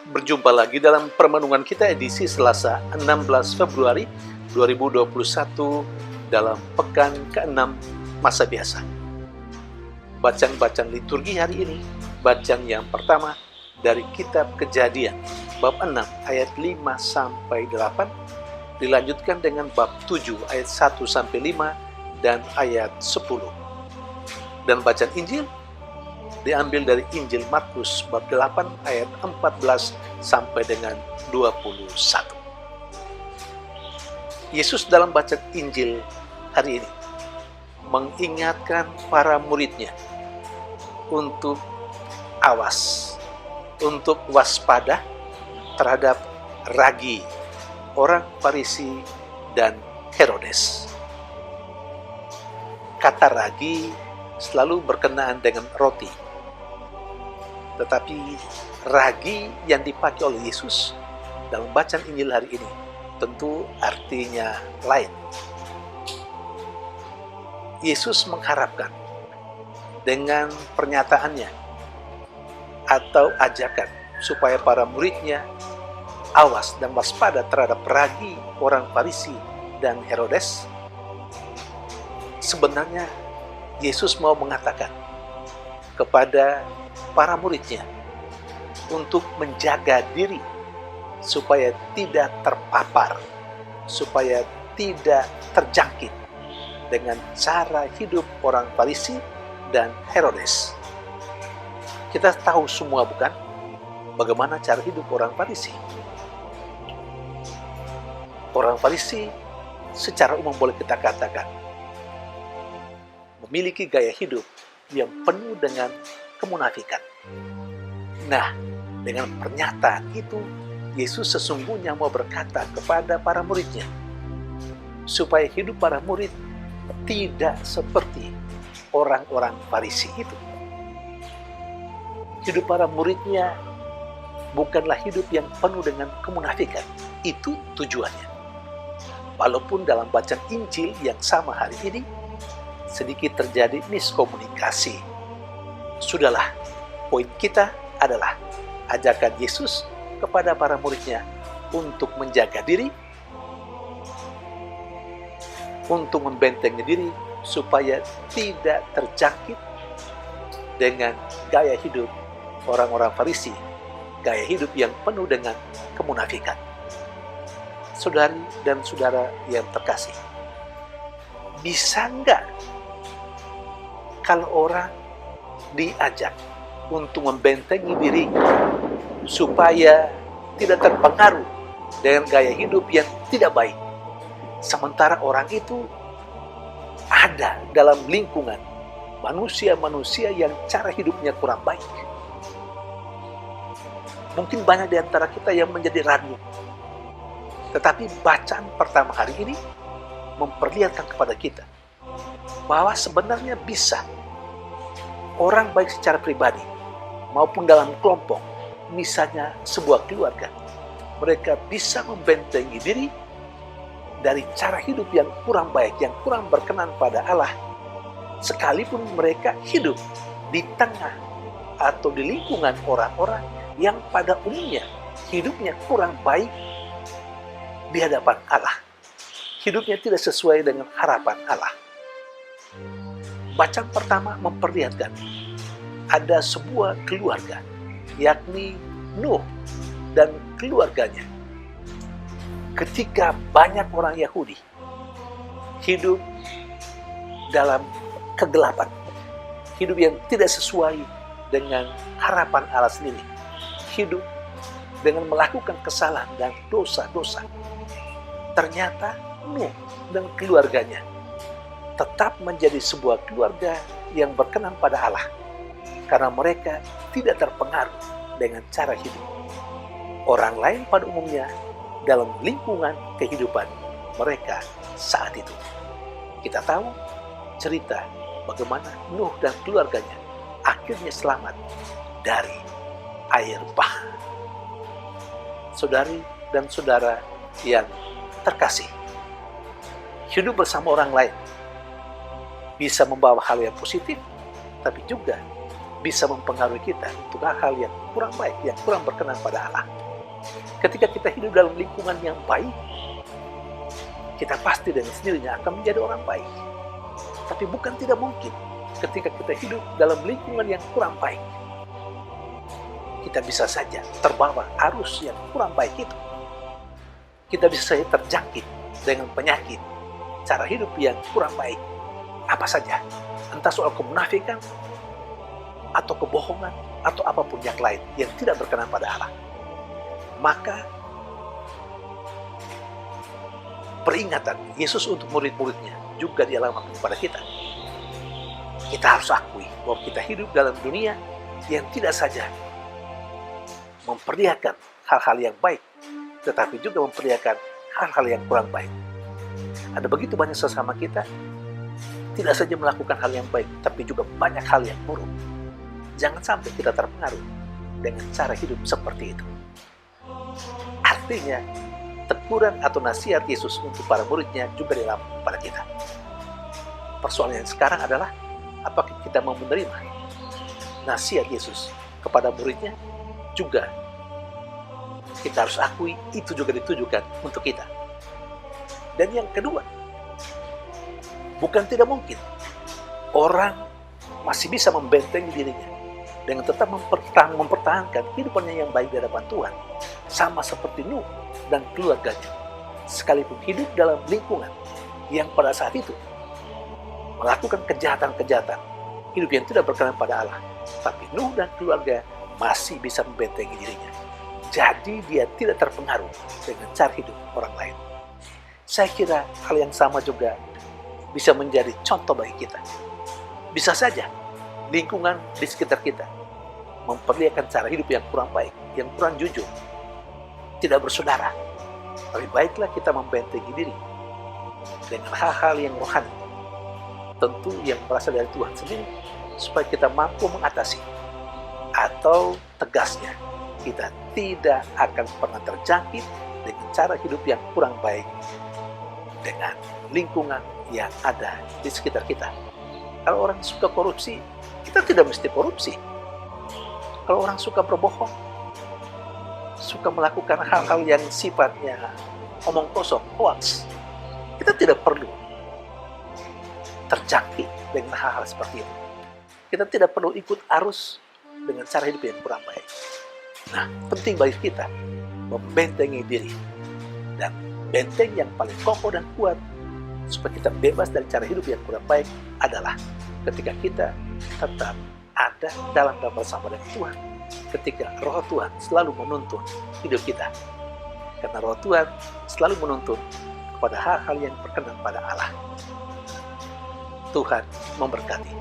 Berjumpa lagi dalam permenungan kita edisi Selasa 16 Februari 2021 dalam pekan ke-6 masa biasa. Bacaan-bacaan liturgi hari ini, bacaan yang pertama dari kitab Kejadian bab 6 ayat 5 sampai 8, dilanjutkan dengan bab 7 ayat 1 sampai 5 dan ayat 10. Dan bacaan Injil diambil dari Injil Markus bab 8 ayat 14 sampai dengan 21. Yesus dalam bacaan Injil hari ini mengingatkan para muridnya untuk awas, untuk waspada terhadap ragi orang Farisi dan Herodes. Kata ragi selalu berkenaan dengan roti. Tetapi ragi yang dipakai oleh Yesus dalam bacaan Injil hari ini tentu artinya lain. Yesus mengharapkan dengan pernyataannya atau ajakan supaya para muridnya awas dan waspada terhadap ragi orang Farisi dan Herodes. Sebenarnya Yesus mau mengatakan kepada para muridnya untuk menjaga diri supaya tidak terpapar, supaya tidak terjangkit dengan cara hidup orang Farisi dan Herodes. Kita tahu semua bukan bagaimana cara hidup orang Farisi. Orang Farisi secara umum boleh kita katakan memiliki gaya hidup yang penuh dengan kemunafikan. Nah, dengan pernyataan itu, Yesus sesungguhnya mau berkata kepada para muridnya, supaya hidup para murid tidak seperti orang-orang Farisi itu. Hidup para muridnya bukanlah hidup yang penuh dengan kemunafikan. Itu tujuannya. Walaupun dalam bacaan Injil yang sama hari ini, sedikit terjadi miskomunikasi. Sudahlah, poin kita adalah ajakan Yesus kepada para muridnya untuk menjaga diri, untuk membentengi diri supaya tidak terjangkit dengan gaya hidup orang-orang Farisi, gaya hidup yang penuh dengan kemunafikan. Saudari dan saudara yang terkasih, bisa enggak kalau orang diajak untuk membentengi diri supaya tidak terpengaruh dengan gaya hidup yang tidak baik, sementara orang itu ada dalam lingkungan manusia-manusia yang cara hidupnya kurang baik? Mungkin banyak di antara kita yang menjadi ragu, tetapi bacaan pertama hari ini memperlihatkan kepada kita bahwa sebenarnya bisa orang baik secara pribadi maupun dalam kelompok, misalnya sebuah keluarga, mereka bisa membentengi diri dari cara hidup yang kurang baik, yang kurang berkenan pada Allah, sekalipun mereka hidup di tengah atau di lingkungan orang-orang yang pada umumnya hidupnya kurang baik di hadapan Allah. Hidupnya tidak sesuai dengan harapan Allah. Bacaan pertama memperlihatkan ada sebuah keluarga, yakni Nuh dan keluarganya. Ketika banyak orang Yahudi hidup dalam kegelapan, hidup yang tidak sesuai dengan harapan Allah sendiri, hidup dengan melakukan kesalahan dan dosa-dosa, ternyata Nuh dan keluarganya tetap menjadi sebuah keluarga yang berkenan pada Allah, karena mereka tidak terpengaruh dengan cara hidup orang lain pada umumnya dalam lingkungan kehidupan mereka saat itu. Kita tahu cerita bagaimana Nuh dan keluarganya akhirnya selamat dari air bah. Saudari dan saudara yang terkasih, hidup bersama orang lain bisa membawa hal yang positif, tapi juga bisa mempengaruhi kita untuk hal-hal yang kurang baik, yang kurang berkenan pada Allah. Ketika kita hidup dalam lingkungan yang baik, kita pasti dengan sendirinya akan menjadi orang baik. Tapi bukan tidak mungkin ketika kita hidup dalam lingkungan yang kurang baik, kita bisa saja terbawa arus yang kurang baik itu. Kita bisa saja terjangkit dengan penyakit, cara hidup yang kurang baik, apa saja, entah soal kemunafikan, atau kebohongan, atau apapun yang lain yang tidak berkenan pada Allah. Maka peringatan Yesus untuk murid-muridnya juga dialamatkan kepada kita. Kita harus akui bahwa kita hidup dalam dunia yang tidak saja memperlihatkan hal-hal yang baik, tetapi juga memperlihatkan hal-hal yang kurang baik. Ada begitu banyak sesama kita tidak saja melakukan hal yang baik, tapi juga banyak hal yang buruk. Jangan sampai kita terpengaruh dengan cara hidup seperti itu. Artinya, teguran atau nasihat Yesus untuk para muridnya juga dilakukan kepada kita. Persoalannya sekarang adalah, apakah kita mau menerima nasihat Yesus kepada muridnya? Juga kita harus akui itu juga ditujukan untuk kita. Dan yang kedua, bukan tidak mungkin orang masih bisa membentengi dirinya dengan tetap mempertahankan kehidupannya yang baik di hadapan Tuhan, sama seperti Nuh dan keluarganya, sekalipun hidup dalam lingkungan yang pada saat itu melakukan kejahatan-kejahatan, hidup yang tidak berkenan pada Allah. Tapi Nuh dan keluarga masih bisa membentengi dirinya. Jadi dia tidak terpengaruh dengan cara hidup orang lain. Saya kira hal yang sama juga bisa menjadi contoh bagi kita. Bisa saja lingkungan di sekitar kita memperlihatkan cara hidup yang kurang baik, yang kurang jujur, tidak bersaudara. Lebih baiklah kita membentengi diri dengan hal-hal yang rohani, tentu yang berasal dari Tuhan sendiri, supaya kita mampu mengatasi, atau tegasnya kita tidak akan pernah terjangkit dengan cara hidup yang kurang baik dengan lingkungan yang ada di sekitar kita. Kalau orang suka korupsi, kita tidak mesti korupsi. Kalau orang suka berbohong, suka melakukan hal-hal yang sifatnya omong kosong, hoax, kita tidak perlu terjangkit dengan hal-hal seperti itu. Kita tidak perlu ikut arus dengan cara hidup yang kurang baik. Nah, penting bagi kita membentengi diri, dan benteng yang paling kokoh dan kuat supaya kita bebas dari cara hidup yang kurang baik adalah ketika kita tetap ada dalam bersama dengan Tuhan, ketika Roh Tuhan selalu menuntun hidup kita. Karena Roh Tuhan selalu menuntun kepada hal-hal yang berkenan pada Allah. Tuhan memberkati.